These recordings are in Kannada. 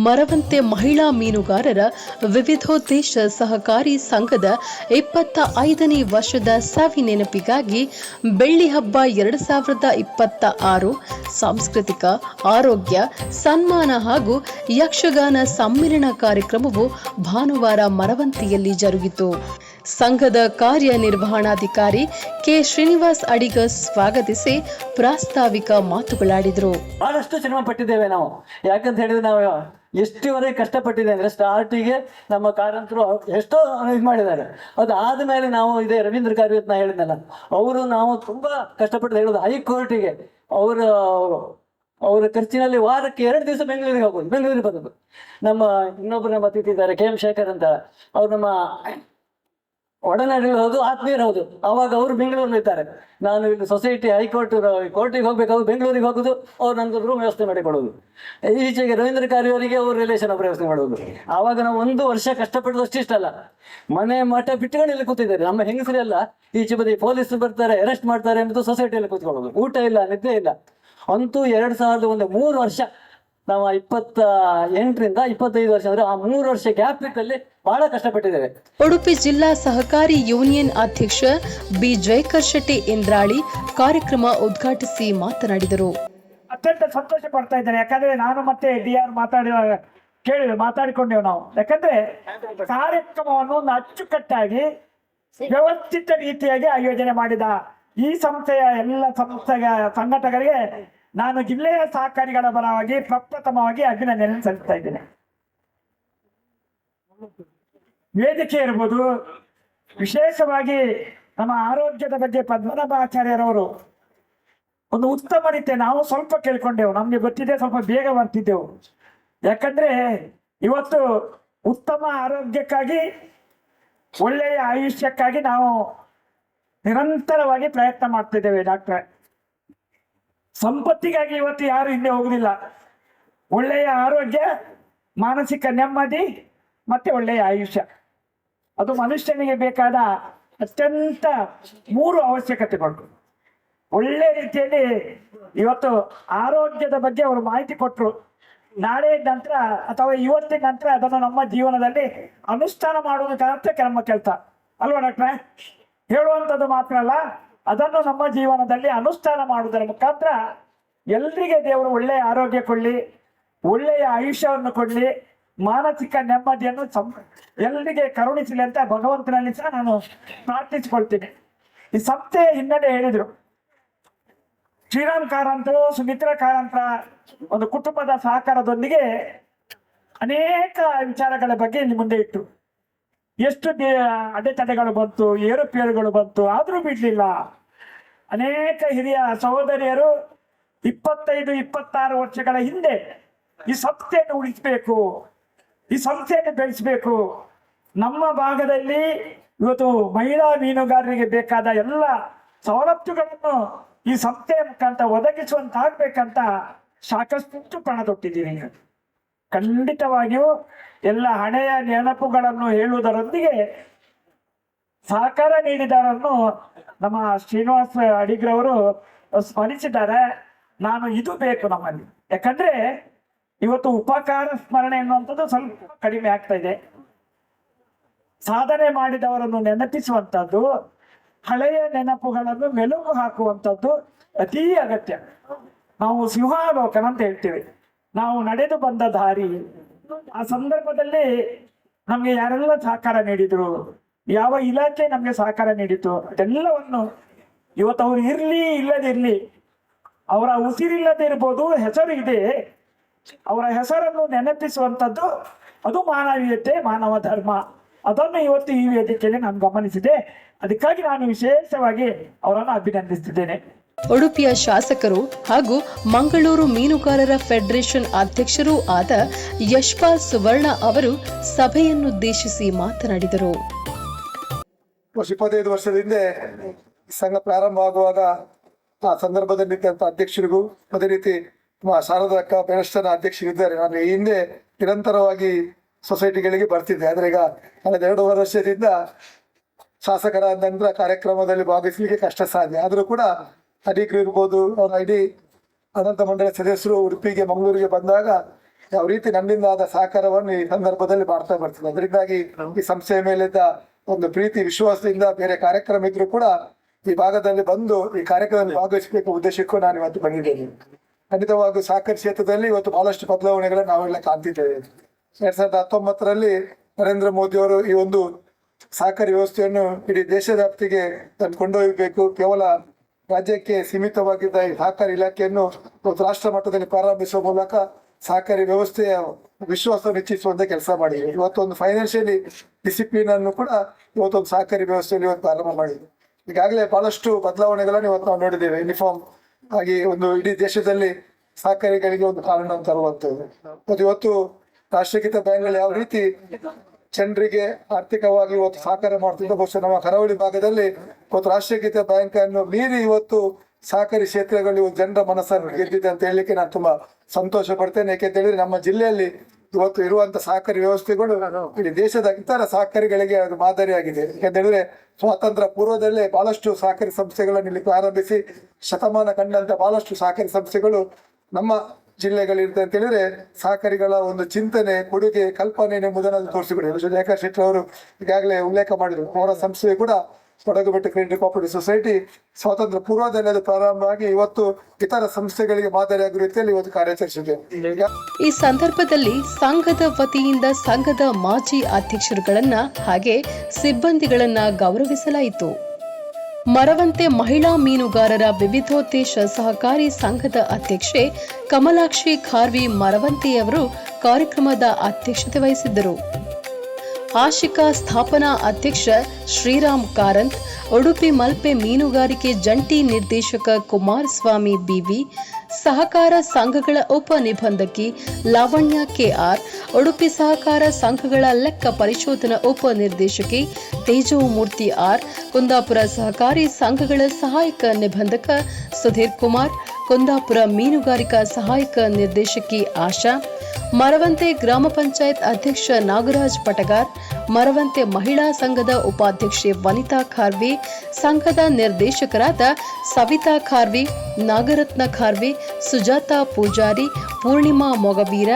ಮರವಂತೆ ಮಹಿಳಾ ಮೀನುಗಾರರ ವಿವಿಧೋದ್ದೇಶ ಸಹಕಾರಿ ಸಂಘದ 25ನೇ ವರ್ಷದ ಸವಿ ನೆನಪಿಗಾಗಿ ಬೆಳ್ಳಿ ಹಬ್ಬ 2026 ಸಾಂಸ್ಕೃತಿಕ ಆರೋಗ್ಯ ಸನ್ಮಾನ ಹಾಗೂ ಯಕ್ಷಗಾನ ಸಮ್ಮಿಲನ ಕಾರ್ಯಕ್ರಮವು ಭಾನುವಾರ ಮರವಂತೆಯಲ್ಲಿ ಜರುಗಿತು. ಸಂಘದ ಕಾರ್ಯನಿರ್ವಹಣಾಧಿಕಾರಿ ಕೆ ಶ್ರೀನಿವಾಸ್ ಅಡಿಗ ಸ್ವಾಗತಿಸಿ ಪ್ರಾಸ್ತಾವಿಕ ಮಾತುಗಳಾಡಿದರು. ಬಹಳಷ್ಟು ಶ್ರಮ ಪಟ್ಟಿದ್ದೇವೆ ನಾವು. ಯಾಕಂತ ಹೇಳಿದ್ರೆ ನಾವು ಎಷ್ಟುವರೆಗೆ ಕಷ್ಟಪಟ್ಟಿದೆ ಅಂದ್ರೆ ಸ್ಟಾರ್ಟಿಗೆ ನಮ್ಮ ಕಾರ್ಯಂತರು ಎಷ್ಟೋ ಇದು ಮಾಡಿದ್ದಾರೆ. ಅದು ಆದ್ಮೇಲೆ ನಾವು ಇದೇ ರವೀಂದ್ರ ಕಾರ್ಯ ನಾ ಹೇಳಿದ್ನಲ್ಲ, ಅವರು ನಾವು ತುಂಬಾ ಕಷ್ಟಪಟ್ಟು ಹೇಳೋದು ಹೈಕೋರ್ಟಿಗೆ ಅವರ ಖರ್ಚಿನಲ್ಲಿ ವಾರಕ್ಕೆ 2 ದಿವಸ ಬೆಂಗಳೂರಿಗೆ ಬಂದದ್ದು. ನಮ್ಮ ಇನ್ನೊಬ್ರು ನಮ್ಮ ಅತಿಥಿ ಇದ್ದಾರೆ ಕೆ ಎಂ ಶೇಖರ್ ಅಂತ, ಅವ್ರು ನಮ್ಮ ಒಡನಾಡಿಗಳು ಹೌದು, ಆತ್ಮೀಯರು ಹೌದು. ಅವಾಗ ಅವರು ಬೆಂಗಳೂರಲ್ಲಿ ಇರ್ತಾರೆ, ನಾನು ಇಲ್ಲಿ ಸೊಸೈಟಿ ಕೋರ್ಟಿಗೆ ಹೋಗ್ಬೇಕು, ಅವ್ರು ಬೆಂಗಳೂರಿಗೆ ಹೋಗುದು, ಅವ್ರು ನನಗೆ ರೂಮ್ ವ್ಯವಸ್ಥೆ ಮಾಡಿಕೊಡೋದು. ಈಚೆಗೆ ರವೀಂದ್ರ ಕಾರ್ಯವರಿಗೆ ಅವ್ರ ರಿಲೇಷನ್ ಒಬ್ಬರು ವ್ಯವಸ್ಥೆ ಮಾಡೋದು. ಆವಾಗ ನಾವು 1 ವರ್ಷ ಕಷ್ಟಪಡೋದು ಅಷ್ಟಿಷ್ಟಲ್ಲ, ಮನೆ ಮಠ ಬಿಟ್ಟುಕೊಂಡು ಇಲ್ಲಿ ಕೂತಿದ್ದಾರೆ. ನಮ್ಮ ಹೆಂಗಸರೆಲ್ಲ ಈಚೆ ಬದಿ ಪೊಲೀಸ್ ಬರ್ತಾರೆ, ಅರೆಸ್ಟ್ ಮಾಡ್ತಾರೆ ಅನ್ನೋದು ಸೊಸೈಟಿಯಲ್ಲಿ ಕೂತ್ಕೊಳ್ಳೋದು, ಊಟ ಇಲ್ಲ ನಿದ್ದೆ ಇಲ್ಲ. ಅಂತೂ 2001 3 ವರ್ಷ ನಾವು 28ರಿಂದ 25 ವರ್ಷ ಅಂದ್ರೆ ಆ 3 ವರ್ಷ ಗ್ಯಾಪ್ ಇಟ್ಟಲ್ಲಿ ಬಹಳ ಕಷ್ಟಪಟ್ಟಿದ್ದೇವೆ. ಉಡುಪಿ ಜಿಲ್ಲಾ ಸಹಕಾರಿ ಯೂನಿಯನ್ ಅಧ್ಯಕ್ಷ ಬಿ ಜಯಕರ್ ಶೆಟ್ಟಿ ಇಂದ್ರಾಳಿ ಕಾರ್ಯಕ್ರಮ ಉದ್ಘಾಟಿಸಿ ಮಾತನಾಡಿದರು. ಅತ್ಯಂತ ಸಂತೋಷ ಪಡ್ತಾ ಇದ್ದೇನೆ. ಯಾಕಂದ್ರೆ ನಾನು ಮತ್ತೆ ಡಿ.ಆರ್ ಮಾತಾಡಿಕೊಂಡೆವು ನಾವು. ಯಾಕಂದ್ರೆ ಕಾರ್ಯಕ್ರಮವನ್ನು ಒಂದು ಅಚ್ಚುಕಟ್ಟಾಗಿ ವ್ಯವಸ್ಥಿತ ರೀತಿಯಾಗಿ ಆಯೋಜನೆ ಮಾಡಿದ ಈ ಸಂಸ್ಥೆಯ ಎಲ್ಲ ಸಂಘಟಕರಿಗೆ ನಾನು ಜಿಲ್ಲೆಯ ಸಹಕಾರಿಗಳ ಪರವಾಗಿ ಪ್ರಪ್ರಥಮವಾಗಿ ಅಭಿನಂದನೆ ಸಲ್ಲಿಸ್ತಾ ಇದ್ದೇನೆ. ವೇದಿಕೆ ಇರ್ಬೋದು, ವಿಶೇಷವಾಗಿ ನಮ್ಮ ಆರೋಗ್ಯದ ಬಗ್ಗೆ ಪದ್ಮನಾಭಾಚಾರ್ಯರವರು ಒಂದು ಉತ್ತಮ ರೀತಿ ನಾವು ಸ್ವಲ್ಪ ಕೇಳ್ಕೊಂಡೆವು, ನಮ್ಗೆ ಗೊತ್ತಿದೆ, ಸ್ವಲ್ಪ ಬೇಗ ಬರ್ತಿದ್ದೆವು. ಯಾಕಂದ್ರೆ ಇವತ್ತು ಉತ್ತಮ ಆರೋಗ್ಯಕ್ಕಾಗಿ ಒಳ್ಳೆಯ ಆಯುಷ್ಯಕ್ಕಾಗಿ ನಾವು ನಿರಂತರವಾಗಿ ಪ್ರಯತ್ನ ಮಾಡ್ತಿದ್ದೇವೆ ಡಾಕ್ಟ್ರೆ. ಸಂಪತ್ತಿಗಾಗಿ ಇವತ್ತು ಯಾರು ಹಿಂದೆ ಹೋಗುದಿಲ್ಲ. ಒಳ್ಳೆಯ ಆರೋಗ್ಯ, ಮಾನಸಿಕ ನೆಮ್ಮದಿ ಮತ್ತೆ ಒಳ್ಳೆಯ ಆಯುಷ್ಯ, ಅದು ಮನುಷ್ಯನಿಗೆ ಬೇಕಾದ ಅತ್ಯಂತ 3 ಅವಶ್ಯಕತೆಗಳು. ಒಳ್ಳೆ ರೀತಿಯಲ್ಲಿ ಇವತ್ತು ಆರೋಗ್ಯದ ಬಗ್ಗೆ ಅವರು ಮಾಹಿತಿ ಕೊಟ್ಟರು. ನಾಳೆ ನಂತರ ಅಥವಾ ಇವತ್ತಿನ ನಂತರ ಅದನ್ನು ನಮ್ಮ ಜೀವನದಲ್ಲಿ ಅನುಷ್ಠಾನ ಮಾಡುವುದಕ್ಕೆ ನಮ್ಮ ಕೆಲಸ ಅಲ್ವಾ ಡಾಕ್ಟ್ರೆ? ಹೇಳುವಂಥದ್ದು ಮಾತ್ರ ಅಲ್ಲ, ಅದನ್ನು ನಮ್ಮ ಜೀವನದಲ್ಲಿ ಅನುಷ್ಠಾನ ಮಾಡುವುದರ ಮುಖಾಂತರ ಎಲ್ರಿಗೆ ದೇವರು ಒಳ್ಳೆಯ ಆರೋಗ್ಯ ಕೊಡ್ಲಿ, ಒಳ್ಳೆಯ ಆಯುಷ್ಯವನ್ನು ಕೊಡ್ಲಿ, ಮಾನಸಿಕ ನೆಮ್ಮದಿಯನ್ನು ಎಲ್ರಿಗೆ ಕರುಣಿಸಲಿ ಅಂತ ಭಗವಂತನಲ್ಲಿ ಸಹ ನಾನು ಪ್ರಾರ್ಥಿಸಿಕೊಳ್ತೀನಿ. ಈ ಸಂಸ್ಥೆಯ ಹಿನ್ನೆಲೆ ಹೇಳಿದ್ರು, ಶ್ರೀರಾಮ್ ಕಾರಂತರು, ಸುಮಿತ್ರಾ ಕಾರಂತರ ಒಂದು ಕುಟುಂಬದ ಸಹಕಾರದೊಂದಿಗೆ ಅನೇಕ ವಿಚಾರಗಳ ಬಗ್ಗೆ ಇಲ್ಲಿ ಮುಂದೆ ಇಟ್ಟು ಎಷ್ಟು ಅಡೆತಡೆಗಳು ಬಂತು, ಏರುಪೇರುಗಳು ಬಂತು, ಆದ್ರೂ ಬಿಡ್ಲಿಲ್ಲ. ಅನೇಕ ಹಿರಿಯ ಸಹೋದರಿಯರು 25-26 ವರ್ಷಗಳ ಹಿಂದೆ ಈ ಸಂಸ್ಥೆಯನ್ನು ಉಳಿಸಬೇಕು, ಈ ಸಂಸ್ಥೆಯನ್ನು ಬೆಳೆಸಬೇಕು, ನಮ್ಮ ಭಾಗದಲ್ಲಿ ಇವತ್ತು ಮಹಿಳಾ ಮೀನುಗಾರರಿಗೆ ಬೇಕಾದ ಎಲ್ಲ ಸವಲತ್ತುಗಳನ್ನು ಈ ಸಂಸ್ಥೆಯ ಮುಖಾಂತರ ಒದಗಿಸುವಂತಾಗ್ಬೇಕಂತ ಸಾಕಷ್ಟು ಪಣ ತೊಟ್ಟಿದ್ದೀರಿ. ಖಂಡಿತವಾಗಿಯೂ ಎಲ್ಲ ಹಳೆಯ ನೆನಪುಗಳನ್ನು ಹೇಳುವುದರೊಂದಿಗೆ ಸಹಕಾರ ನೀಡಿದವರನ್ನು ನಮ್ಮ ಶ್ರೀನಿವಾಸ್ ಅಡಿಗ್ರವರು ಸ್ಮರಿಸಿದ್ದಾರೆ. ನಾನು ಇದು ಬೇಕು ನಮ್ಮಲ್ಲಿ. ಯಾಕಂದ್ರೆ ಇವತ್ತು ಉಪಕಾರ ಸ್ಮರಣೆ ಎನ್ನುವಂಥದ್ದು ಸ್ವಲ್ಪ ಕಡಿಮೆ ಆಗ್ತಾ ಇದೆ. ಸಾಧನೆ ಮಾಡಿದವರನ್ನು ನೆನಪಿಸುವಂಥದ್ದು, ಹಳೆಯ ನೆನಪುಗಳನ್ನು ಮೆಲುಗು ಹಾಕುವಂಥದ್ದು ಅತೀ ಅಗತ್ಯ. ನಾವು ಸಿಂಹಾವಲೋಕನ ಅಂತ ಹೇಳ್ತೀವಿ, ನಾವು ನಡೆದು ಬಂದ ದಾರಿ, ಆ ಸಂದರ್ಭದಲ್ಲಿ ನಮ್ಗೆ ಯಾರೆಲ್ಲ ಸಹಕಾರ ನೀಡಿದ್ರು, ಯಾವ ಇಲಾಖೆ ನಮ್ಗೆ ಸಹಕಾರ ನೀಡಿತು, ಅದೆಲ್ಲವನ್ನು ಇವತ್ತು ಅವ್ರು ಇರ್ಲಿ ಇಲ್ಲದಿರ್ಲಿ, ಅವರ ಉಸಿರಿಲ್ಲದೆ ಇರ್ಬೋದು, ಹೆಸರು ಇದೆ, ಅವರ ಹೆಸರನ್ನು ನೆನಪಿಸುವಂಥದ್ದು ಅದು ಮಾನವೀಯತೆ, ಮಾನವ ಧರ್ಮ. ಅದನ್ನು ಇವತ್ತು ಈ ವೇದಿಕೆಯಲ್ಲಿ ನಾನು ಗಮನಿಸಿದೆ. ಅದಕ್ಕಾಗಿ ನಾನು ವಿಶೇಷವಾಗಿ ಅವರನ್ನು ಅಭಿನಂದಿಸುತ್ತಿದ್ದೇನೆ. ಉಡುಪಿಯ ಶಾಸಕರು ಹಾಗೂ ಮಂಗಳೂರು ಮೀನುಗಾರರ ಫೆಡರೇಷನ್ ಅಧ್ಯಕ್ಷರೂ ಆದ ಯಶ್ಪಾಲ್ ಸುವರ್ಣ ಅವರು ಸಭೆಯನ್ನುದ್ದೇಶಿಸಿ ಮಾತನಾಡಿದರು. 25 ವರ್ಷದ ಹಿಂದೆ ಸಂಘ ಪ್ರಾರಂಭ ಆಗುವಾಗ ಆ ಸಂದರ್ಭದಲ್ಲಿ ಅಧ್ಯಕ್ಷರಿಗೂ ಅದೇ ರೀತಿ ಶಾರದಾ ಅಕ್ಕ ಫೆಡರೇಷನ್ ಅಧ್ಯಕ್ಷರಿದ್ದಾರೆ. ನಾನು ಈ ಹಿಂದೆ ನಿರಂತರವಾಗಿ ಸೊಸೈಟಿಗಳಿಗೆ ಬರ್ತಿದ್ದೆ. ಆದ್ರೆ ಈಗ ಕಳೆದ 2 ವರ್ಷದಿಂದ ಶಾಸಕರಾದ ನಂತರ ಕಾರ್ಯಕ್ರಮದಲ್ಲಿ ಭಾಗವಹಿಸಲಿಕ್ಕೆ ಕಷ್ಟ ಸಾಧ್ಯ. ಆದರೂ ಕೂಡ ಅಧಿಕರು ಇರ್ಬೋದು, ಅವರ ಇಡೀ ಆಡಳಿತ ಮಂಡಳಿ ಸದಸ್ಯರು ಉಡುಪಿಗೆ ಮಂಗಳೂರಿಗೆ ಬಂದಾಗ ಯಾವ ರೀತಿ ನನ್ನಿಂದ ಆದ ಸಹಕಾರವನ್ನು ಈ ಸಂದರ್ಭದಲ್ಲಿ ಮಾಡ್ತಾ ಬರ್ತೀನಿ. ಅದರಿಂದಾಗಿ ಈ ಸಂಸ್ಥೆಯ ಮೇಲಿದ್ದ ಒಂದು ಪ್ರೀತಿ ವಿಶ್ವಾಸದಿಂದ ಬೇರೆ ಕಾರ್ಯಕ್ರಮ ಇದ್ರೂ ಕೂಡ ಈ ಭಾಗದಲ್ಲಿ ಬಂದು ಈ ಕಾರ್ಯಕ್ರಮದಲ್ಲಿ ಭಾಗವಹಿಸಬೇಕು ಉದ್ದೇಶಕ್ಕೂ ನಾನು ಇವತ್ತು ಬಂದಿದ್ದೇನೆ. ಖಂಡಿತವಾಗಿ ಸಹಕಾರಿ ಕ್ಷೇತ್ರದಲ್ಲಿ ಇವತ್ತು ಬಹಳಷ್ಟು ಬದಲಾವಣೆಗಳನ್ನು ನಾವೆಲ್ಲ ಕಾಣ್ತಿದ್ದೇವೆ. 2019ರಲ್ಲಿ ನರೇಂದ್ರ ಮೋದಿ ಅವರು ಈ ಒಂದು ಸಹಕಾರಿ ವ್ಯವಸ್ಥೆಯನ್ನು ಇಡೀ ದೇಶ ವ್ಯಾಪ್ತಿಗೆ ಕೊಂಡೊಯ್ಯಬೇಕು, ಕೇವಲ ರಾಜ್ಯಕ್ಕೆ ಸೀಮಿತವಾಗಿದ್ದ ಈ ಸಹಕಾರಿ ಇಲಾಖೆಯನ್ನು ಇವತ್ತು ರಾಷ್ಟ್ರ ಮಟ್ಟದಲ್ಲಿ ಪ್ರಾರಂಭಿಸುವ ಮೂಲಕ ಸಹಕಾರಿ ವ್ಯವಸ್ಥೆಯ ವಿಶ್ವಾಸವನ್ನು ಹೆಚ್ಚಿಸುವಂತ ಕೆಲಸ ಮಾಡಿದೆ. ಇವತ್ತೊಂದು ಫೈನಾನ್ಷಿಯಲಿ ಡಿಸಿಪ್ಲಿನ್ ಅನ್ನು ಕೂಡ ಇವತ್ತೊಂದು ಸಹಕಾರಿ ವ್ಯವಸ್ಥೆಯಲ್ಲಿ ಇವತ್ತು ಪ್ರಾರಂಭ ಮಾಡಿದೆ. ಈಗಾಗಲೇ ಬಹಳಷ್ಟು ಬದಲಾವಣೆಗಳನ್ನು ಇವತ್ತು ನಾವು ನೋಡಿದ್ದೇವೆ. ಯೂನಿಫಾರ್ಮ್ ಆಗಿ ಒಂದು ಇಡೀ ದೇಶದಲ್ಲಿ ಸಹಕಾರಿಗಳಿಗೆ ಒಂದು ಕಾರಣ ತರುವಂತದ್ದು. ಮತ್ತು ಇವತ್ತು ರಾಷ್ಟ್ರೀಕೃತ ಬ್ಯಾಂಕ್ಗಳು ಯಾವ ರೀತಿ ಜನರಿಗೆ ಆರ್ಥಿಕವಾಗಿ ಇವತ್ತು ಸಹಕಾರ ಮಾಡ್ತಿದ್ದ, ಬಹುಶಃ ನಮ್ಮ ಕರಾವಳಿ ಭಾಗದಲ್ಲಿ ಇವತ್ತು ರಾಷ್ಟ್ರೀಕೃತ ಬ್ಯಾಂಕ್ ಅನ್ನು ಮೀರಿ ಇವತ್ತು ಸಹಕಾರಿ ಕ್ಷೇತ್ರಗಳು ಜನರ ಮನಸ್ಸನ್ನು ಗೆದ್ದಿದೆ ಅಂತ ಹೇಳಲಿಕ್ಕೆ ನಾನು ತುಂಬಾ ಸಂತೋಷ ಪಡ್ತೇನೆ. ಯಾಕೆಂತ ಹೇಳಿದ್ರೆ ನಮ್ಮ ಜಿಲ್ಲೆಯಲ್ಲಿ ಇವತ್ತು ಇರುವಂತ ಸಹಕಾರಿ ವ್ಯವಸ್ಥೆಗಳು ಇಡೀ ದೇಶದ ಇತರ ಸಹಕಾರಿಗಳಿಗೆ ಅದು ಮಾದರಿಯಾಗಿದೆ. ಯಾಕೆಂತ ಹೇಳಿದ್ರೆ ಸ್ವಾತಂತ್ರ್ಯ ಪೂರ್ವದಲ್ಲೇ ಬಹಳಷ್ಟು ಸಹಕಾರಿ ಸಂಸ್ಥೆಗಳನ್ನು ಇಲ್ಲಿ ಪ್ರಾರಂಭಿಸಿ ಶತಮಾನ ಕಂಡಂತ ಬಹಳಷ್ಟು ಸಹಕಾರಿ ಸಂಸ್ಥೆಗಳು ನಮ್ಮ ಜಿಲ್ಲೆಗಳಿರುತ್ತೆ ಅಂತ ಹೇಳಿದ್ರೆ ಸಹಕಾರಿಗಳ ಒಂದು ಚಿಂತನೆ, ಕೊಡುಗೆ, ಕಲ್ಪನೆ ಎಂಬುದನ್ನು ತೋರಿಸಿಕೊಡಿ. ಜಯಕರ್ ಶೆಟ್ಟಿ ಅವರು ಈಗಾಗಲೇ ಉಲ್ಲೇಖ ಮಾಡಿದರು. ಅವರ ಸಂಸ್ಥೆ ಕೂಡ ಕೊಡಗು ಬೆಟ್ಟ ಕ್ರೆಡಿಟ್ ಕೋಆಪರೇಟಿವ್ ಸೊಸೈಟಿ ಸ್ವಾತಂತ್ರ್ಯ ಪೂರ್ವದಲ್ಲಿ ಅದು ಪ್ರಾರಂಭವಾಗಿ ಇವತ್ತು ಇತರ ಸಂಸ್ಥೆಗಳಿಗೆ ಮಾದರಿಯಾಗುವ ರೀತಿಯಲ್ಲಿ ಇವತ್ತು ಕಾರ್ಯಾಚರಿಸಿದೆ. ಈ ಸಂದರ್ಭದಲ್ಲಿ ಸಂಘದ ವತಿಯಿಂದ ಸಂಘದ ಮಾಜಿ ಅಧ್ಯಕ್ಷರುಗಳನ್ನ ಹಾಗೆ ಸಿಬ್ಬಂದಿಗಳನ್ನ ಗೌರವಿಸಲಾಯಿತು. ಮರವಂತೆ ಮಹಿಳಾ ಮೀನುಗಾರರ ವಿವಿಧೋದ್ದೇಶ ಸಹಕಾರಿ ಸಂಘದ ಅಧ್ಯಕ್ಷೆ ಕಮಲಾಕ್ಷಿ ಖಾರ್ವಿ ಮರವಂತೆಯವರು ಕಾರ್ಯಕ್ರಮದ ಅಧ್ಯಕ್ಷತೆ ವಹಿಸಿದ್ದರು. ಆಶಿಕಾ ಸ್ಥಾಪನಾ ಅಧ್ಯಕ್ಷ ಶ್ರೀರಾಮ್ ಕಾರಂತ್, ಉಡುಪಿ ಮಲ್ಪೆ ಮೀನುಗಾರಿಕೆ ಜಂಟಿ ನಿರ್ದೇಶಕ ಕುಮಾರಸ್ವಾಮಿ ಬಿವಿ, ಸಹಕಾರ ಸಂಘಗಳ ಉಪ ನಿಬಂಧಕಿ ಲಾವಣ್ಯ ಕೆಆರ್, ಉಡುಪಿ ಸಹಕಾರ ಸಂಘಗಳ ಲೆಕ್ಕ ಪರಿಶೋಧನಾ ಉಪ ನಿರ್ದೇಶಕಿ ತೇಜೋಮೂರ್ತಿ ಆರ್, ಕುಂದಾಪುರ ಸಹಕಾರಿ ಸಂಘಗಳ ಸಹಾಯಕ ನಿಬಂಧಕ ಸುಧೀರ್ ಕುಮಾರ್, ಕುಂದಾಪುರ ಮೀನುಗಾರಿಕಾ ಸಹಾಯಕ ನಿರ್ದೇಶಕಿ ಆಶಾ, ಮರವಂತೆ ಗ್ರಾಮ ಪಂಚಾಯತ್ ಅಧ್ಯಕ್ಷ ನಾಗರಾಜ್ ಪಟಗಾರ್, ಮರವಂತೆ ಮಹಿಳಾ ಸಂಘದ ಉಪಾಧ್ಯಕ್ಷೆ ವನಿತಾ ಖಾರ್ವಿ, ಸಂಘದ ನಿರ್ದೇಶಕರಾದ ಸವಿತಾ ಖಾರ್ವಿ, ನಾಗರತ್ನ ಖಾರ್ವಿ, ಸುಜಾತಾ ಪೂಜಾರಿ, ಪೂರ್ಣಿಮಾ ಮೊಗವೀರ,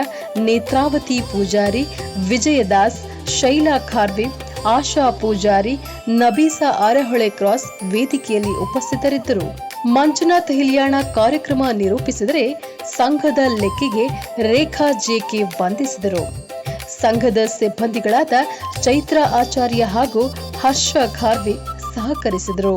ನೇತ್ರಾವತಿ ಪೂಜಾರಿ, ವಿಜಯದಾಸ್, ಶೈಲಾ ಖಾರ್ವಿ, ಆಶಾ ಪೂಜಾರಿ, ನಬೀಸಾ ಆರಹೊಳೆ ಕ್ರಾಸ್ ವೇದಿಕೆಯಲ್ಲಿ ಉಪಸ್ಥಿತರಿದ್ದರು. ಮಂಜುನಾಥ್ ಹಿಲಿಯಾಣ ಕಾರ್ಯಕ್ರಮ ನಿರೂಪಿಸಿದರೆ ಸಂಘದ ಲೆಕ್ಕಿಗೆ ರೇಖಾ ಜೆಕೆ ವಂದಿಸಿದರು. ಸಂಘದ ಸಿಬ್ಬಂದಿಗಳಾದ ಚೈತ್ರ ಆಚಾರ್ಯ ಹಾಗೂ ಹರ್ಷ ಖಾರ್ವಿ ಸಹಕರಿಸಿದರು.